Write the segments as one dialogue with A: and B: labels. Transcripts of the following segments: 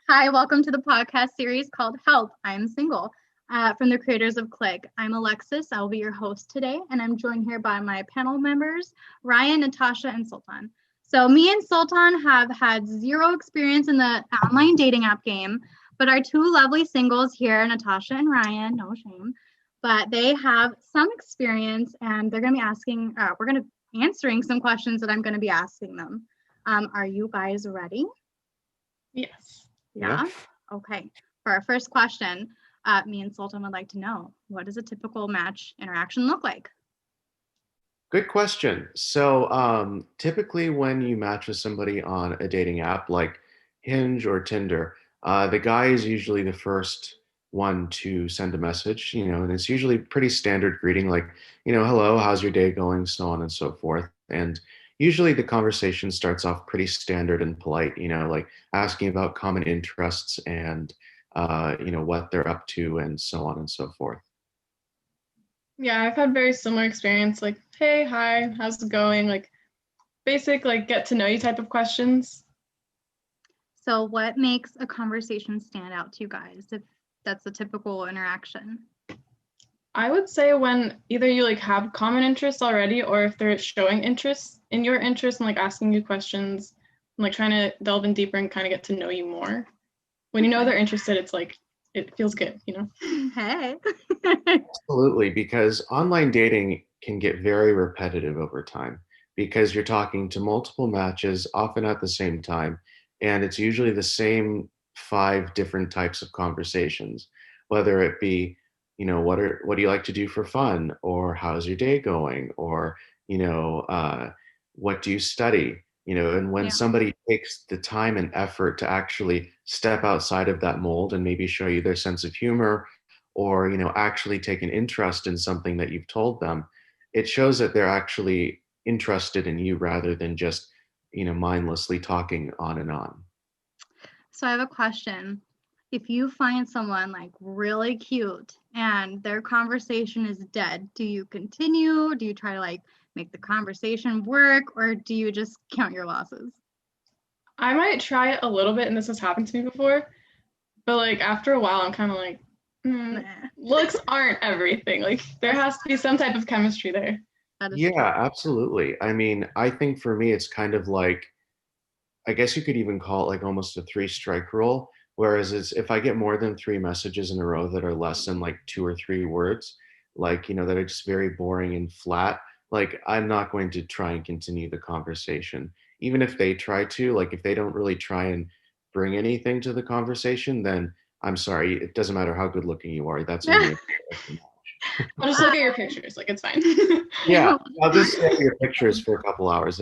A: Hi, welcome to the podcast series called Help, I'm Single, from the creators of Cliq. I'm Alexis. I'll be your host today, and I'm joined here by my panel members, Ryan, Natasha, and Sultan. So me and Sultan have had zero experience in the online dating app game, but our two lovely singles here, Natasha and Ryan, no shame, but they have some experience, and they're going to be we're going to be answering some questions that I'm going to be asking them. Are you guys ready?
B: Yes.
A: Yeah? Okay. For our first question, me and Sultan would like to know, what does a typical match interaction look like?
C: Good question. So, typically, when you match with somebody on a dating app like Hinge or Tinder, the guy is usually the first one to send a message, and it's usually pretty standard greeting like, hello, how's your day going, so on and so forth. And usually the conversation starts off pretty standard and polite, like asking about common interests and, what they're up to and so on and so forth.
B: Yeah, I've had very similar experience, like, hey, hi, how's it going? Like basic, like get to know you type of questions.
A: So what makes a conversation stand out to you guys if that's a typical interaction?
B: I would say when either you like have common interests already or if they're showing interest in your interest and like asking you questions and like trying to delve in deeper and kind of get to know you more. When you know they're interested, it's like it feels good,
A: Hey.
C: Absolutely, because online dating can get very repetitive over time because you're talking to multiple matches, often at the same time, and it's usually the same five different types of conversations, whether it be, what do you like to do for fun, or how's your day going, or you know, uh, what do you study? And when
A: Yeah.
C: somebody takes the time and effort to actually step outside of that mold and maybe show you their sense of humor or actually take an interest in something that you've told them, it shows that they're actually interested in you rather than just mindlessly talking on and on.
A: So I have a question. If you find someone like really cute and their conversation is dead, do you continue? Do you try to like make the conversation work, or do you just count your losses?
B: I might try it a little bit, and this has happened to me before, but like after a while I'm kind of like
A: Nah.
B: looks aren't everything. Like there has to be some type of chemistry there.
A: That is
C: Yeah,
A: true.
C: absolutely. I mean, I think for me it's kind of like, I guess you could even call it like almost a three-strike rule. Whereas if I get more than three messages in a row that are less than like two or three words, like, that are just very boring and flat, like I'm not going to try and continue the conversation. Even if they try to, like if they don't really try and bring anything to the conversation, then I'm sorry, it doesn't matter how good looking you are. That's only a
B: I'll just look at your pictures, like it's fine.
C: yeah, I'll just stare at your pictures for a couple hours.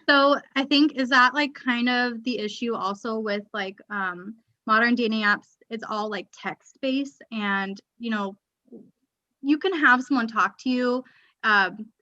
A: So I think, is that like kind of the issue also with like modern dating apps? It's all like text based, and you can have someone talk to you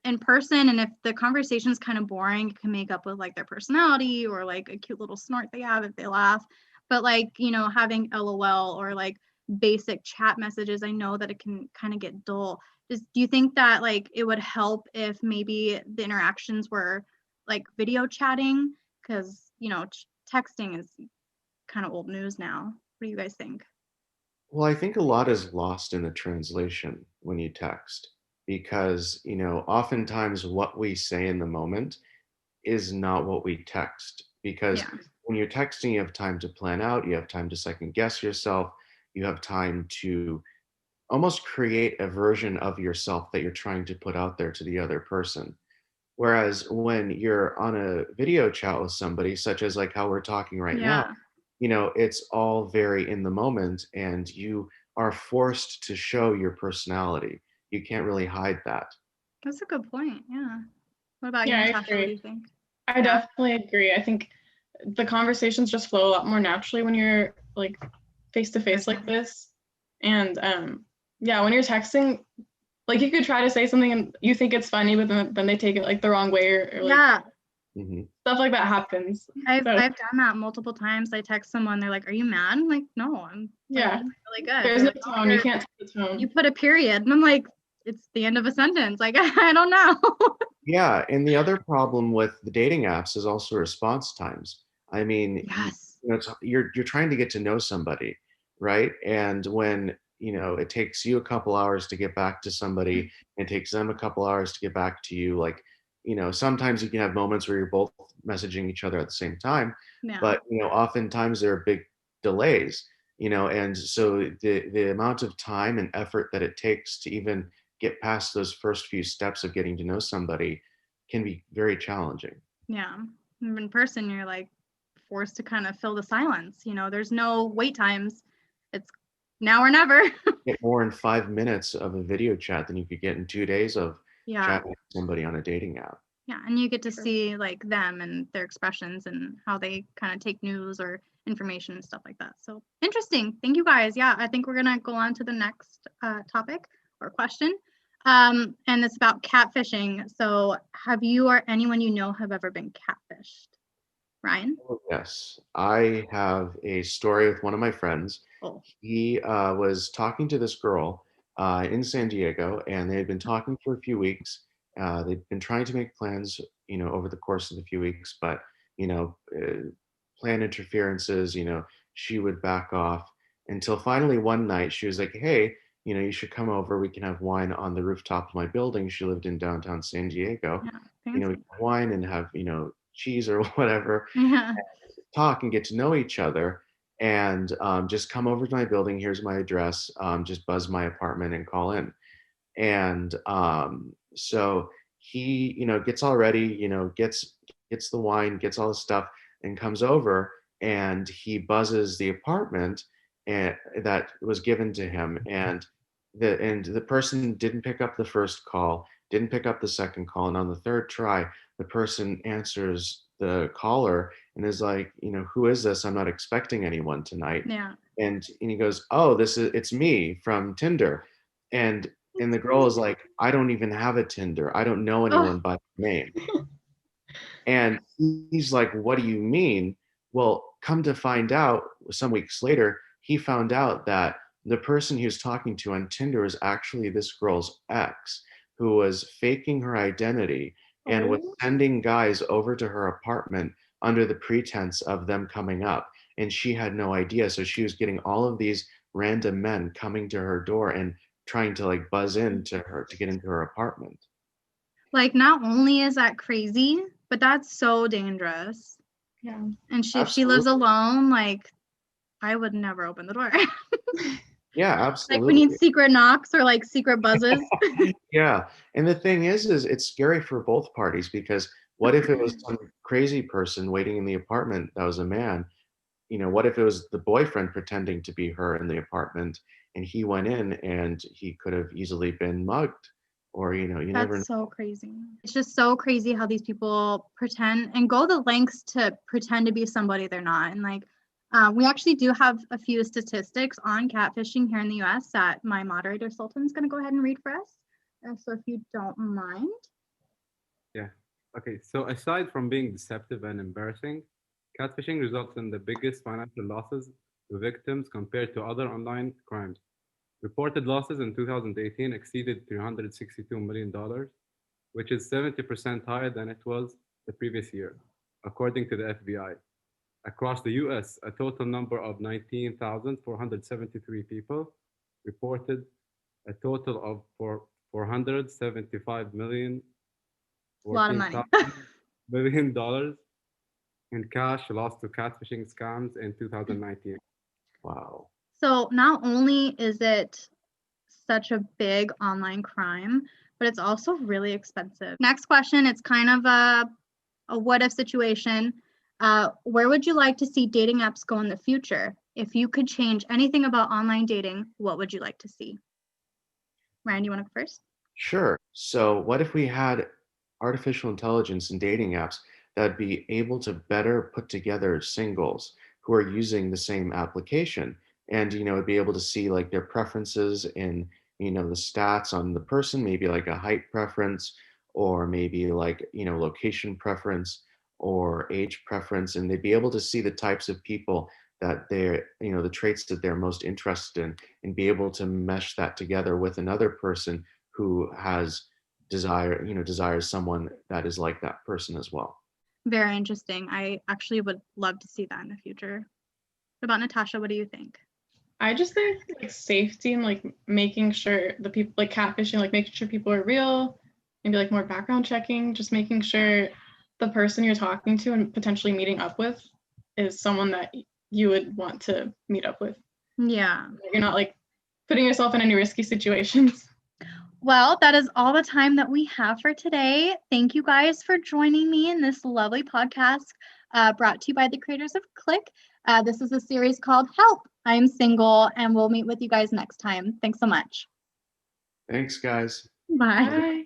A: in person, and if the conversation is kind of boring, you can make up with like their personality or like a cute little snort they have if they laugh. But like having LOL or like basic chat messages, I know that it can kind of get dull. Do you think that like it would help if maybe the interactions were like video chatting? Because texting is kind of old news now. What do you guys think?
C: Well, I think a lot is lost in the translation when you text because, oftentimes what we say in the moment is not what we text. Because
A: Yeah.
C: when you're texting, you have time to plan out, you have time to second guess yourself, you have time to almost create a version of yourself that you're trying to put out there to the other person. Whereas when you're on a video chat with somebody, such as like how we're talking right now,
A: Yeah.
C: it's all very in the moment and you are forced to show your personality. You can't really hide that.
A: That's a good point. Yeah. What about you,
B: Yeah, I
A: Natasha? What do
B: agree.
A: you think?
B: I
A: Yeah.
B: definitely agree. I think the conversations just flow a lot more naturally when you're like face to face like this. And yeah, when you're texting, like you could try to say something and you think it's funny, but then they take it like the wrong way or like
A: Yeah.
B: stuff like that happens.
A: I've
B: So
A: done that multiple times. I text someone, they're like, "Are you mad?" I'm like, "No, I'm like,
B: yeah,
A: really good."
B: there's
A: They're
B: no
A: like, "Oh,
B: tone. You can't take the
A: you
B: tone.
A: put a period," and I'm like, "It's the end of a sentence." Like I don't know.
C: Yeah, and the other problem with the dating apps is also response times. I mean,
A: Yes.
C: you're trying to get to know somebody, right? And when it takes you a couple hours to get back to somebody, and it takes them a couple hours to get back to you. Like, sometimes you can have moments where you're both messaging each other at the same time,
A: Yeah.
C: but oftentimes there are big delays. And so the amount of time and effort that it takes to even get past those first few steps of getting to know somebody can be very challenging.
A: Yeah. In person, you're like forced to kind of fill the silence. There's no wait times. It's now or never.
C: Get more in 5 minutes of a video chat than you could get in 2 days of
A: Yeah.
C: chatting with somebody on a dating app.
A: Yeah. And you get to
B: Sure.
A: see like them and their expressions and how they kind of take news or information and stuff like that. So interesting. Thank you guys. Yeah. I think we're going to go on to the next topic or question. And it's about catfishing. So have you or anyone you know have ever been catfished? Ryan?
C: Oh, yes, I have a story with one of my friends.
A: Oh.
C: He was talking to this girl in San Diego, and they had been talking for a few weeks. They'd been trying to make plans, over the course of the few weeks, but plan interferences, she would back off until finally one night she was like, "Hey, you should come over. We can have wine on the rooftop of my building." She lived in downtown San Diego.
A: Yeah.
C: We
A: Fancy.
C: can have wine and have, cheese or whatever,
A: Yeah.
C: talk and get to know each other, and just come over to my building. Here's my address. Just buzz my apartment and call in. And so he, gets all ready, gets the wine, gets all the stuff, and comes over, and he buzzes the apartment and that was given to him. And the person didn't pick up the first call, didn't pick up the second call, and on the third try, the person answers the caller and is like, "Who is this? I'm not expecting anyone tonight."
A: Yeah.
C: And he goes, "Oh, it's me from Tinder." And the girl is like, "I don't even have a Tinder. I don't know
A: Oh,
C: anyone by name." And he's like, "What do you mean?" Well, come to find out, some weeks later, he found out that the person he was talking to on Tinder was actually this girl's ex, who was faking her identity and was
B: Oh,
C: sending guys over to her apartment under the pretense of them coming up. And she had no idea. So she was getting all of these random men coming to her door and trying to like buzz into her to get into her apartment.
A: like not only is that crazy, but that's so dangerous.
B: yeah.
A: And if she lives
C: Absolutely.
A: alone, like I would never open the door.
C: Yeah,
A: Like we need
C: absolutely.
A: secret knocks or like secret buzzes.
C: Yeah. And the thing is it's scary for both parties, because what if it was some crazy person waiting in the apartment that was a man? What if it was the boyfriend pretending to be her in the apartment, and he went in and he could have easily been mugged? Or, you never know.
A: That's so crazy. It's just so crazy how these people pretend and go the lengths to pretend to be somebody they're not. And like, we actually do have a few statistics on catfishing here in the US that my moderator Sultan's going to go ahead and read for us. So if you don't mind.
D: Yeah. Okay. So aside from being deceptive and embarrassing, catfishing results in the biggest financial losses to victims compared to other online crimes. Reported losses in 2018 exceeded $362 million, which is 70% higher than it was the previous year, according to the FBI. Across the US, a total number of 19,473 people reported a total of 475 million
A: A lot of money.
D: $14,000 billion in cash lost to catfishing scams in 2019.
C: Wow.
A: So not only is it such a big online crime, but it's also really expensive. Next question, it's kind of a what if situation. Where would you like to see dating apps go in the future? If you could change anything about online dating, what would you like to see? Ryan, you want to go first?
C: Sure. So, what if we had artificial intelligence and dating apps that'd be able to better put together singles who are using the same application, and would be able to see like their preferences in the stats on the person, maybe like a height preference, or maybe like location preference or age preference, and they'd be able to see the types of people that they're the traits that they're most interested in, and be able to mesh that together with another person who has desires someone that is like that person as well.
A: Very interesting. I actually would love to see that in the future. What about Natasha? What do you think?
B: I just think like safety and like making sure the people like catfishing, like making sure people are real, maybe like more background checking, just making sure the person you're talking to and potentially meeting up with is someone that you would want to meet up with.
A: Yeah.
B: You're not like putting yourself in any risky situations.
A: Well, that is all the time that we have for today. Thank you guys for joining me in this lovely podcast brought to you by the creators of Cliq. This is a series called Help, I'm Single, and we'll meet with you guys next time. Thanks so much.
C: Thanks, guys.
A: Bye.
B: Bye.